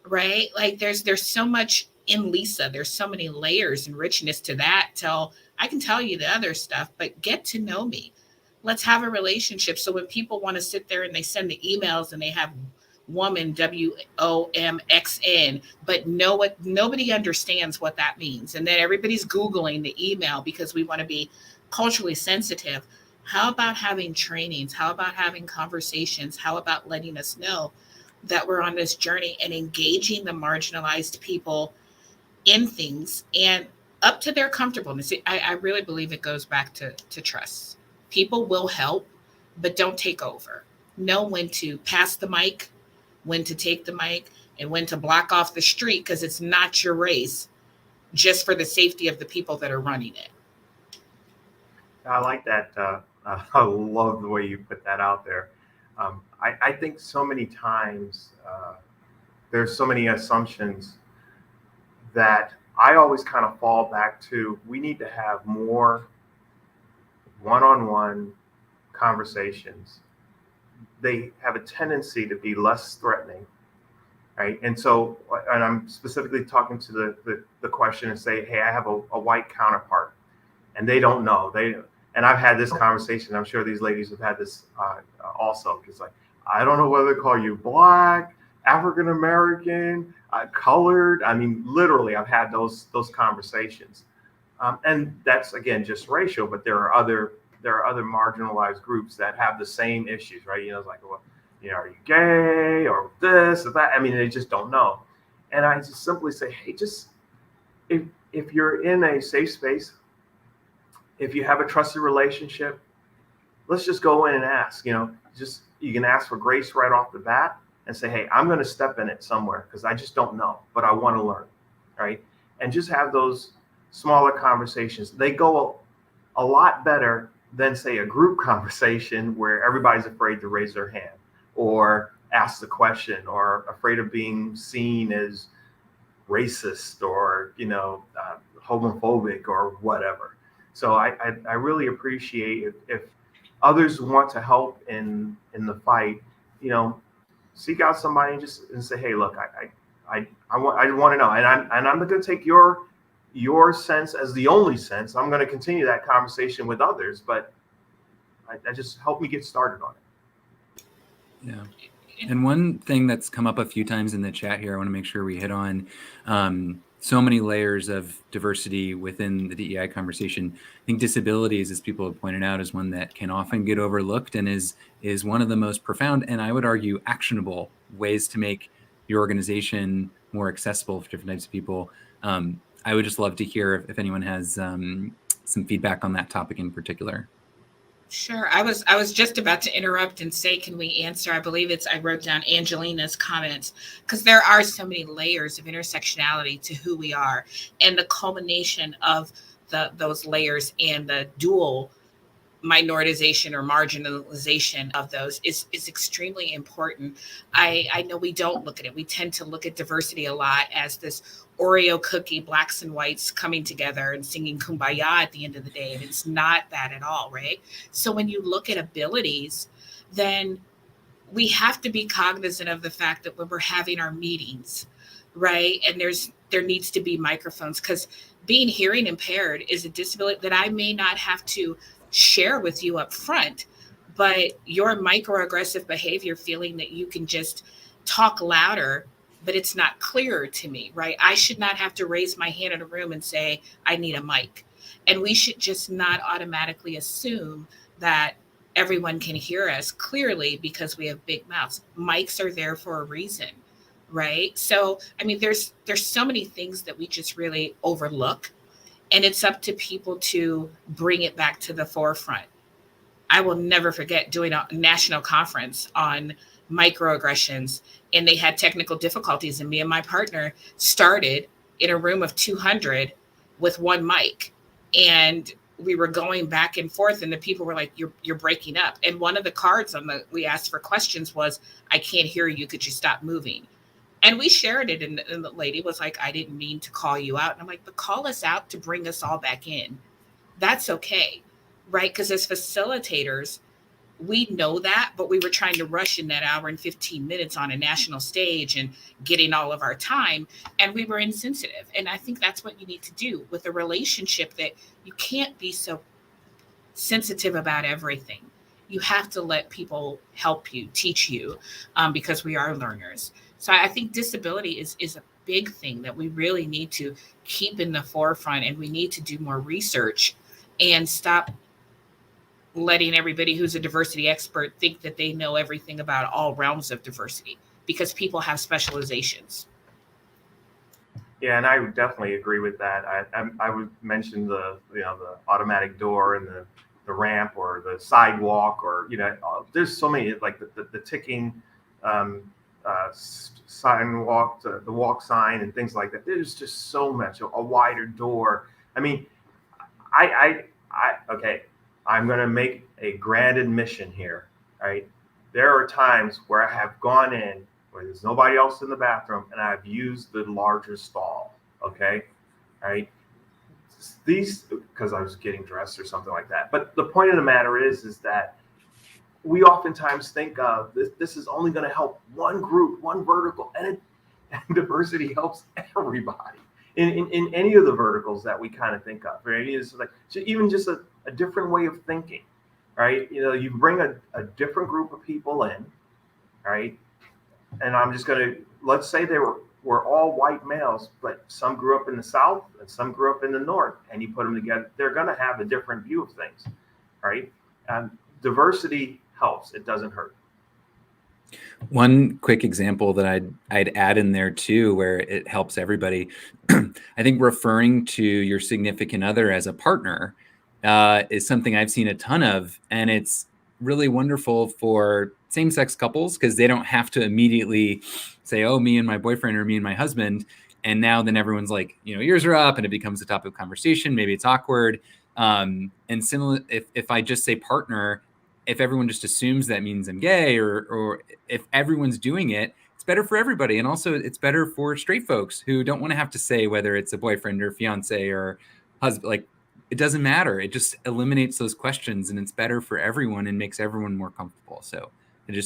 Right? Like, there's so much in Lisa. There's so many layers and richness to that. Till I can tell you the other stuff, but get to know me. Let's have a relationship. So when people want to sit there and they send the emails and they have woman, WOMXN, but nobody understands what that means. And then everybody's Googling the email because we want to be culturally sensitive. How about having trainings? How about having conversations? How about letting us know that we're on this journey and engaging the marginalized people in things? And up to their comfortableness. I really believe it goes back to trust. People will help, but don't take over. Know when to pass the mic, when to take the mic, and when to block off the street because it's not your race, just for the safety of the people that are running it. I like that. I love the way you put that out there. I think so many times there's so many assumptions that I always kind of fall back to. We need to have more one-on-one conversations. They have a tendency to be less threatening, right? And so, and I'm specifically talking to the question and say, hey, I have a white counterpart, and they don't know. And I've had this conversation. I'm sure these ladies have had this also. It's like, I don't know whether to call you black, African American, colored. I mean, literally, I've had those conversations, and that's again just racial. But there are other marginalized groups that have the same issues, right? It's like, well, are you gay or this or that? I mean, they just don't know. And I just simply say, hey, just if you're in a safe space, if you have a trusted relationship, let's just go in and ask. You can ask for grace right off the bat and say, hey, I'm going to step in it somewhere because I just don't know, but I want to learn, right? And just have those smaller conversations. They go a lot better than, say, a group conversation where everybody's afraid to raise their hand or ask the question or afraid of being seen as racist or, homophobic or whatever. So I really appreciate if others want to help in the fight, seek out somebody and say, hey, look, I want to know, and I'm not going to take your sense as the only sense. I'm going to continue that conversation with others, but I just help me get started on it. Yeah. And one thing that's come up a few times in the chat here, I want to make sure we hit on so many layers of diversity within the DEI conversation. I think disabilities, as people have pointed out, is one that can often get overlooked and is one of the most profound, and I would argue actionable ways to make your organization more accessible for different types of people. I would just love to hear if anyone has some feedback on that topic in particular. Sure. I was just about to interrupt and say, can we answer? I believe I wrote down Angelina's comments, because there are so many layers of intersectionality to who we are, and the culmination of those layers and the dual minoritization or marginalization of those is extremely important. I know we don't look at it. We tend to look at diversity a lot as this Oreo cookie, blacks and whites coming together and singing Kumbaya at the end of the day. And it's not that at all, right? So when you look at abilities, then we have to be cognizant of the fact that when we're having our meetings, right, and there needs to be microphones, because being hearing impaired is a disability that I may not have to share with you up front, but your microaggressive behavior, feeling that you can just talk louder, but it's not clear to me, right? I should not have to raise my hand in a room and say, I need a mic. And we should just not automatically assume that everyone can hear us clearly because we have big mouths. Mics are there for a reason, right? So, I mean, there's so many things that we just really overlook. And it's up to people to bring it back to the forefront. I will never forget doing a national conference on microaggressions, and they had technical difficulties. And me and my partner started in a room of 200 with one mic. And we were going back and forth, and the people were like, you're breaking up. And one of the cards we asked for questions was, I can't hear you. Could you stop moving? And we shared it, and the lady was like, I didn't mean to call you out. And I'm like, but call us out to bring us all back in. That's okay, right? Because as facilitators, we know that, but we were trying to rush in that hour and 15 minutes on a national stage and getting all of our time, and we were insensitive. And I think that's what you need to do with a relationship, that you can't be so sensitive about everything. You have to let people help you, teach you, because we are learners. So I think disability is a big thing that we really need to keep in the forefront, and we need to do more research and stop letting everybody who's a diversity expert think that they know everything about all realms of diversity, because people have specializations. Yeah, and I would definitely agree with that. I would mention the the automatic door and the ramp or the sidewalk, or there's so many, like the ticking um, sign walk, the walk sign and things like that. There's just so much, a wider door. I mean, okay, I'm going to make a grand admission here, right? There are times where I have gone in where there's nobody else in the bathroom and I've used the larger stall, okay? Right? These, because I was getting dressed or something like that. But the point of the matter is that we oftentimes think of this is only going to help one group, one vertical, and diversity helps everybody in any of the verticals that we kind of think of, right? It's like even just a different way of thinking, right? You bring a different group of people in, right? And I'm just going to, let's say were all white males, but some grew up in the South and some grew up in the North, and you put them together, they're going to have a different view of things, right? Diversity helps; it doesn't hurt. One quick example that I'd add in there too, where it helps everybody. I think referring to your significant other as a partner is something I've seen a ton of, and it's really wonderful for same-sex couples because they don't have to immediately say, "Oh, me and my boyfriend," or "me and my husband," and now then everyone's like, ears are up, and it becomes a topic of conversation. Maybe it's awkward. And similar, if I just say partner, if everyone just assumes that means I'm gay, or if everyone's doing it, it's better for everybody. And also it's better for straight folks who don't want to have to say whether it's a boyfriend or fiance or husband. Like, it doesn't matter. It just eliminates those questions, and it's better for everyone and makes everyone more comfortable. So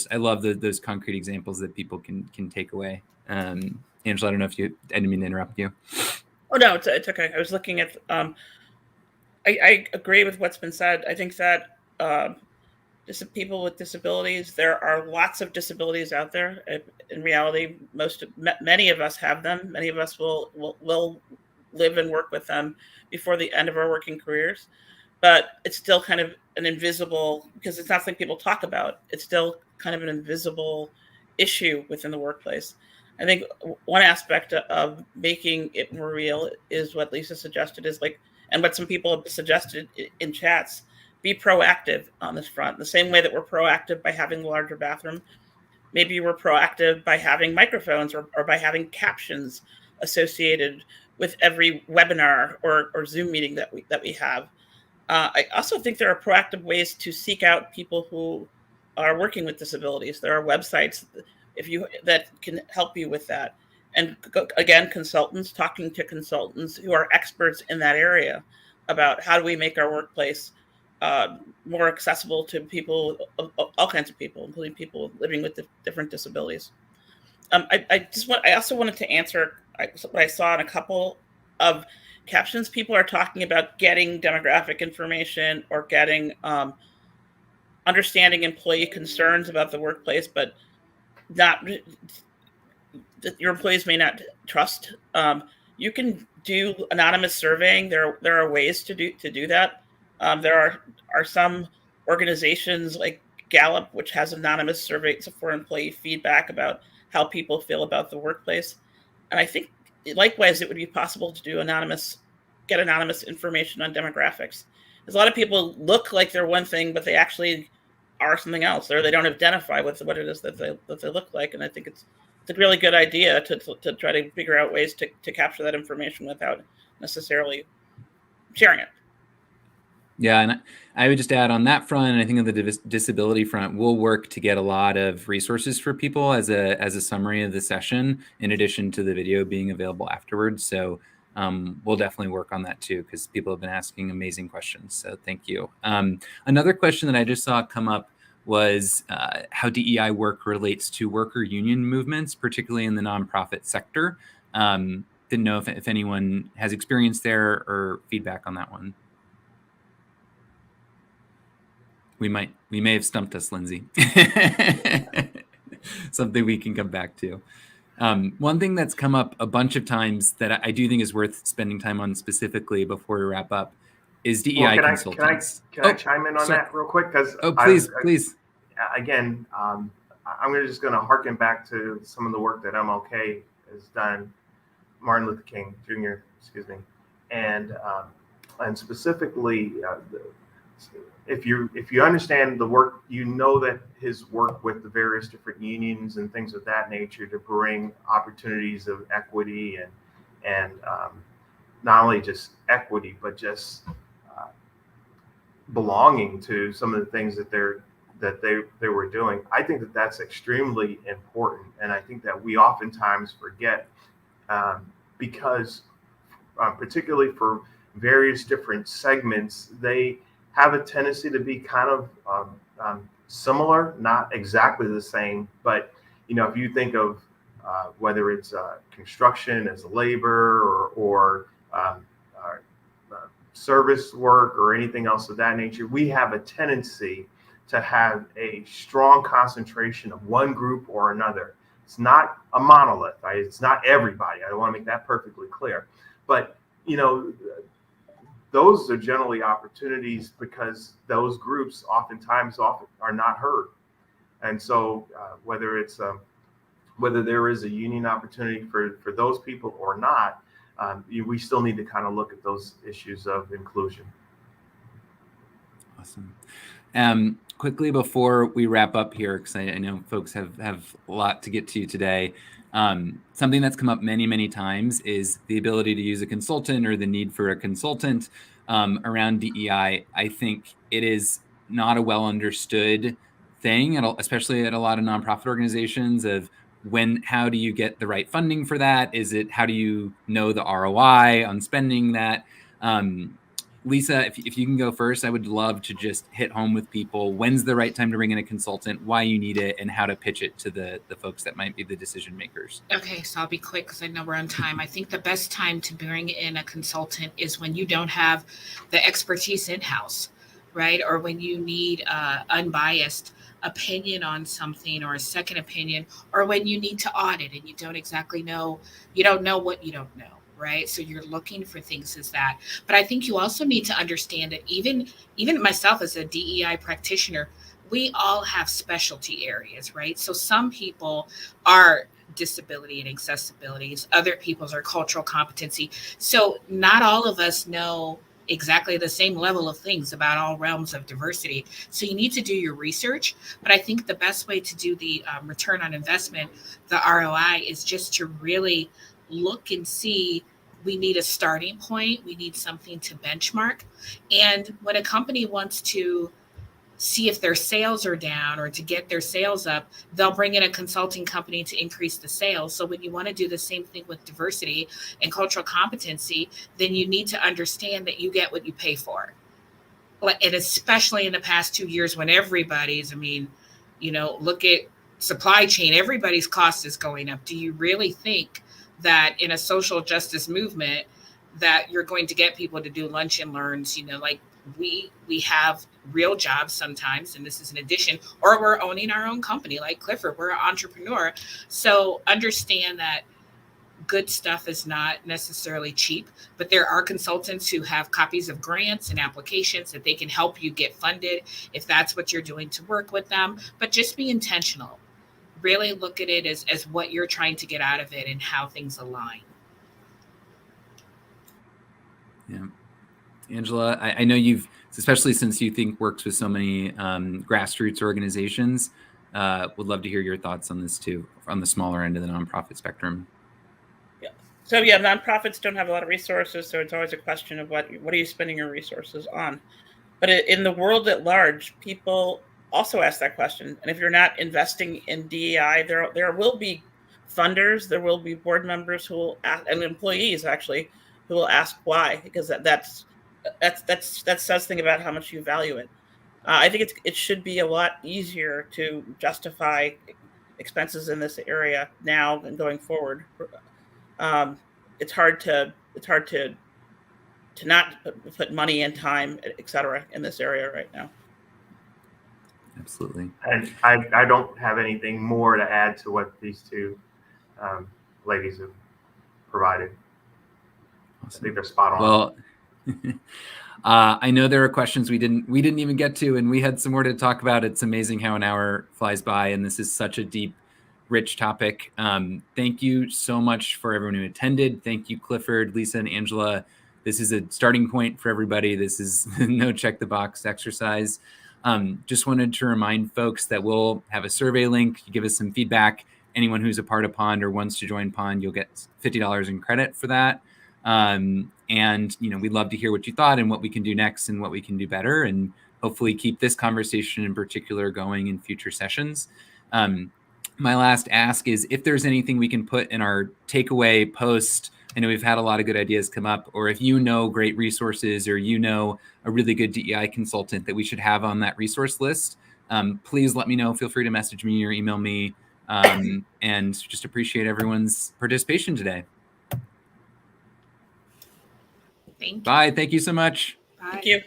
I love those concrete examples that people can take away. Angela, I don't know if I didn't mean to interrupt you. Oh, no, it's okay. I was looking at, I agree with what's been said. I think that just people with disabilities, there are lots of disabilities out there. In reality, many of us have them. Many of us will live and work with them before the end of our working careers. But it's still kind of an invisible, because it's not something people talk about. It's still kind of an invisible issue within the workplace. I think one aspect of making it more real is what Lisa suggested, is like, and what some people have suggested in chats, be proactive on this front. The same way that we're proactive by having the larger bathroom, maybe we're proactive by having microphones or by having captions associated with every webinar or Zoom meeting that we have. I also think there are proactive ways to seek out people who are working with disabilities. There are websites that can help you with that. And again, talking to consultants who are experts in that area about how do we make our workplace more accessible to people, all kinds of people, including people living with different disabilities. I also wanted to answer what I saw in a couple of captions. People are talking about getting demographic information or getting understanding employee concerns about the workplace, but your employees may not trust. You can do anonymous surveying. There are ways to do that. There are some organizations like Gallup, which has anonymous surveys for employee feedback about how people feel about the workplace. And I think likewise, it would be possible to get anonymous information on demographics. Because a lot of people look like they're one thing, but they actually are something else, or they don't identify with what it is that they look like. And I think it's a really good idea to try to figure out ways to capture that information without necessarily sharing it. Yeah, and I would just add on that front, and I think on the disability front, we'll work to get a lot of resources for people as a summary of the session, in addition to the video being available afterwards. So we'll definitely work on that too, because people have been asking amazing questions. So thank you. Another question that I just saw come up was how DEI work relates to worker union movements, particularly in the nonprofit sector. Didn't know if anyone has experience there or feedback on that one. We may have stumped us, Lindsay. Something we can come back to. One thing that's come up a bunch of times that I do think is worth spending time on specifically before we wrap up is DEI consultants. Can I chime in on that real quick? Because please. Again, I'm just going to harken back to some of the work that MLK has done. Martin Luther King Jr., excuse me, and specifically, if you understand the work, you know that his work with the various different unions and things of that nature to bring opportunities of equity and not only just equity, but just belonging to some of the things that they were doing. I think that that's extremely important, and I think that we oftentimes forget because particularly for various different segments, they have a tendency to be kind of similar, not exactly the same. But if you think of whether it's construction as a labor or service work or anything else of that nature, we have a tendency to have a strong concentration of one group or another. It's not a monolith. It's not everybody. I want to make that perfectly clear. But those are generally opportunities because those groups oftentimes are not heard. And so whether there is a union opportunity for those people or not, we still need to kind of look at those issues of inclusion. Awesome. Quickly before we wrap up here, because I know folks have a lot to get to today, something that's come up many, many times is the ability to use a consultant or the need for a consultant around DEI. I think it is not a well understood thing, especially at a lot of nonprofit organizations, of how do you get the right funding for that? How do you know the ROI on spending that? Lisa, if you can go first, I would love to just hit home with people when's the right time to bring in a consultant, why you need it, and how to pitch it to the folks that might be the decision makers. Okay, so I'll be quick because I know we're on time. I think the best time to bring in a consultant is when you don't have the expertise in-house, right? Or when you need unbiased opinion on something or a second opinion, or when you need to audit and you don't exactly know, you don't know what you don't know. Right. So you're looking for things as that. But I think you also need to understand that even myself as a DEI practitioner, we all have specialty areas, right? So some people are disability and accessibilities, other people's are cultural competency. So not all of us know exactly the same level of things about all realms of diversity. So you need to do your research. But I think the best way to do the return on investment, the ROI, is just to really look and see. We need a starting point. We need something to benchmark. And when a company wants to see if their sales are down or to get their sales up, they'll bring in a consulting company to increase the sales. So when you want to do the same thing with diversity and cultural competency, then you need to understand that you get what you pay for. And especially in the past 2 years when everybody's, look at supply chain, everybody's cost is going up. Do you really think that in a social justice movement that you're going to get people to do lunch and learns? We have real jobs sometimes, and this is an addition, or we're owning our own company like Clifford, we're an entrepreneur. So understand that good stuff is not necessarily cheap, but there are consultants who have copies of grants and applications that they can help you get funded if that's what you're doing to work with them. But just be intentional. Really look at it as what you're trying to get out of it and how things align. Yeah. Angela, I know you've, especially since you think works with so many grassroots organizations, would love to hear your thoughts on this too, on the smaller end of the nonprofit spectrum. Yeah. So yeah, nonprofits don't have a lot of resources, so it's always a question of what are you spending your resources on? But in the world at large, people also ask that question. And if you're not investing in DEI, there will be funders, there will be board members who will ask, and employees actually, who will ask why, because that says something about how much you value it. I think it should be a lot easier to justify expenses in this area now and going forward. It's hard to not put money and time, et cetera, in this area right now. Absolutely. And I don't have anything more to add to what these two ladies have provided. Awesome. I think they're spot on. Well, I know there are questions we didn't even get to, and we had some more to talk about. It's amazing how an hour flies by, and this is such a deep rich topic. Thank you so much for everyone who attended. Thank you, Clifford, Lisa, and Angela. This is a starting point for everybody. This is no check the box exercise. Just wanted to remind folks that we'll have a survey link. You give us some feedback. Anyone who's a part of Pond or wants to join Pond, you'll get $50 in credit for that. And we'd love to hear what you thought and what we can do next and what we can do better, and hopefully keep this conversation in particular going in future sessions. My last ask is if there's anything we can put in our takeaway post. I know we've had a lot of good ideas come up, or if you know great resources or you know a really good DEI consultant that we should have on that resource list, please let me know. Feel free to message me or email me, and just appreciate everyone's participation today. Thank you. Bye. Thank you so much. Bye. Thank you.